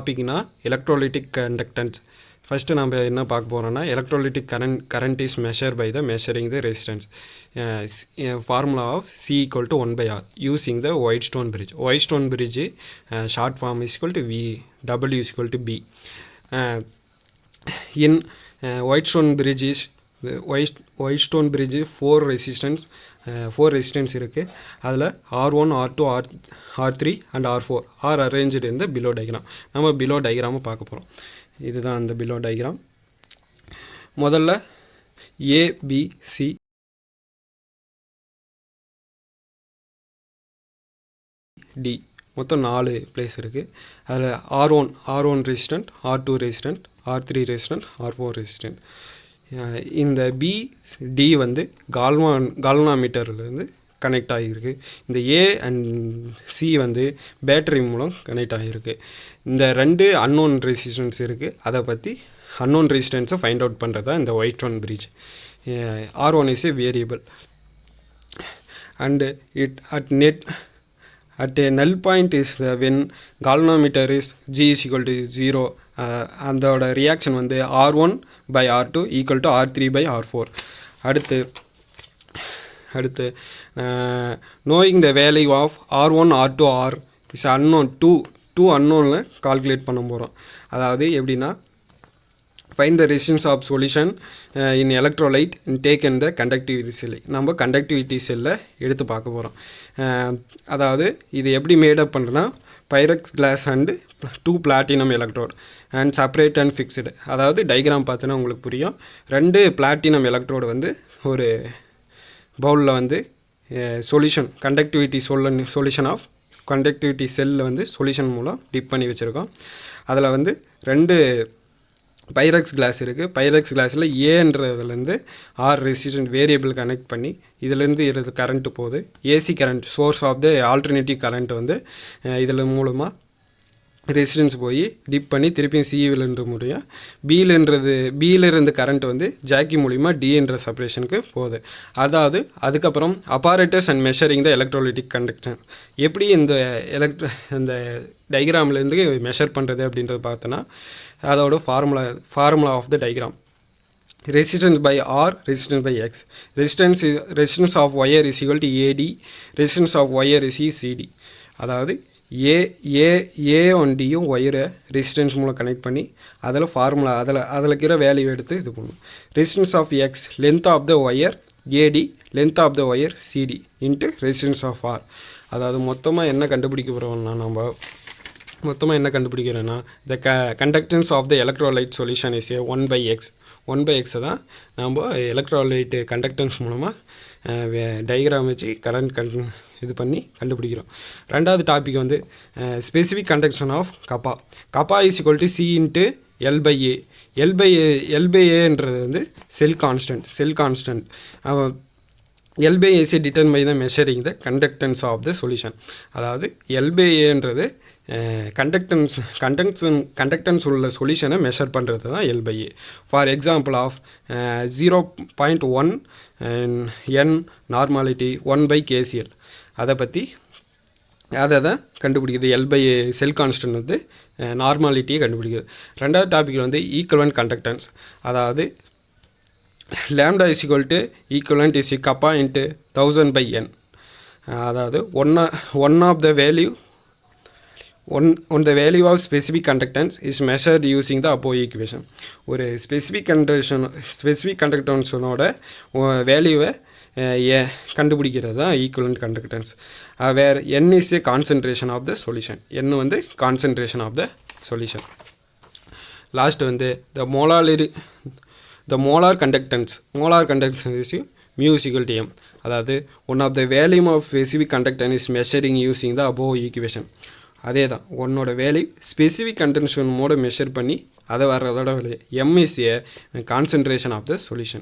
டாபிக்னா electrolytic conductance. First நம்ம என்ன பார்க்க போகிறோம்னா electrolytic current is measure by the measuring the resistance. Formula of C = 1/R using the Whitestone bridge. Whitestone bridge short form is equal to V, W is equal to B. In Whitestone bridge is Whitestone bridge 4 resistance இருக்குது. அதில் R1, R2, R3 and R4 are arrange இந்த below diagram. நம்ம below டயக்ராமை பார்க்க போகிறோம். இதுதான் அந்த below diagram. முதல்ல ABC D மொத்தம் 4 பிளேஸ் இருக்குது. அதில் R1 resistant, R2 resistant, R3 resistant, R4 resistant. இந்த BD வந்து கால்வனாமீட்டர்லேருந்து கனெக்ட் ஆகியிருக்கு. இந்த A அண்ட் C வந்து பேட்டரி மூலம் கனெக்ட் ஆகியிருக்கு. இந்த 2 அன்னோன் ரெசிஸ்டன்ஸ் இருக்குது. அதை பற்றி அன்னோன் ரெசிஸ்டன்ஸை ஃபைண்ட் அவுட் பண்ணுறது தான் இந்த Whitestone bridge. R1 is a variable and it at a null point is when galvanometer is G is equal to 0. அதோட ரியாக்ஷன் வந்து R1 by R2 equal to R3 by R4. அடுத்து knowing the value of R1, R2, R is unknown. To அன்னோனில் calculate பண்ண போகிறோம். அதாவது எப்படின்னா find the resistance of solution in electrolyte and take in the conductivity cell. நம்ம conductivity செல்லை எடுத்து பார்க்க போகிறோம். அதாவது இது எப்படி மேடப் பண்ணுறோன்னா pyrex glass and 2 platinum electrode and separate and fixed. அதாவது டைக்ராம் பார்த்தோன்னா உங்களுக்கு புரியும். 2 பிளாட்டினம் எலக்ட்ரோடு வந்து ஒரு பவுலில் வந்து சொல்யூஷன் ஆஃப் கண்டக்டிவிட்டி செல்லில் வந்து சொல்யூஷன் மூலம் டிப் பண்ணி வச்சுருக்கோம். அதில் வந்து 2 பைரக்ஸ் கிளாஸ் இருக்குது. பைரக்ஸ் கிளாஸில் ஏன்றதுலேருந்து ஆர் ரெசிஸ்டன்ட் வேரியபிள் கனெக்ட் பண்ணி இதிலேருந்து இது கரண்ட்டு போகுது. AC current source of the alternative current வந்து இதில் மூலமாக ரெசிஸ்டன்ஸ் போய் டிப் பண்ணி திருப்பியும் சிவிலன்ற முடியும். பியிலிருந்து கரண்ட் வந்து ஜாக்கி மூலிமா டி என்ற செப்பரேஷனுக்கு போகுது. அதாவது அதுக்கப்புறம் apparatus and measuring the electrolytic conduction. எப்படி இந்த டைக்ராம்லேருந்து மெஷர் பண்ணுறது அப்படின்றது பார்த்தோன்னா அதோட formula of the diagram. Resistance by R, resistance by X. Resistance of wire is equal to A D, resistance of wire is C D. அதாவது ஏ1டியும் ஒயரை ரெசிஸ்டன்ஸ் மூலம் கனெக்ட் பண்ணி அதில் ஃபார்முலா அதில் இருக்கிற வேல்யூ எடுத்து இது பண்ணும். Resistance of X length of the wire A D, length of the wire C D into resistance of R. அதாவது மொத்தமாக என்ன கண்டுபிடிக்க போகிறோம்னா மொத்தமாக என்ன கண்டுபிடிக்கிறோன்னா the conductance of the electrolyte solution is 1/x. 1/x தான் நம்ம எலக்ட்ரோலைட் கண்டக்டன்ஸ் மூலமாக டயக்ராம் வச்சு கரண்ட் இது பண்ணி கண்டுபிடிக்கிறோம். ரெண்டாவது டாபிக் வந்து specific conduction of kappa is equal to C into L/A. L/Aன்றது வந்து cell constant. L/A is determined by the measuring the conductance of the solution. அதாவது L/Aன்றது கண்டக்டன்ஸ் உள்ள சொல்யூஷனை மெஷர் பண்ணுறது தான் L/A. For example of 0.1 n normality 1/KCL. அதை தான் கண்டுபிடிக்குது. L/A செல் constant வந்து நார்மாலிட்டியை கண்டுபிடிக்குது. ரெண்டாவது டாபிக் வந்து ஈக்குவலன்ட் கண்டக்டன்ஸ். அதாவது lambda is equal to equivalent is kappa into 1000/n. அதாவது one of the value on the value of specific conductance is measured using the above equation. ஒரு specific கண்டக்டன்ஸோட வேல்யூவை கண்டுபிடிக்கிறது தான் equivalent conductance. Where n is a concentration of the solution. n வந்து concentration of the solution. Last வந்து the molar conductance is mu is equal to m. அதாவது one of the value of specific conductance is measuring using the above equation. அதே தான் உன்னோட value specific contention மோட measure பண்ணி அதை வர்றதோட value m is a concentration of the solution.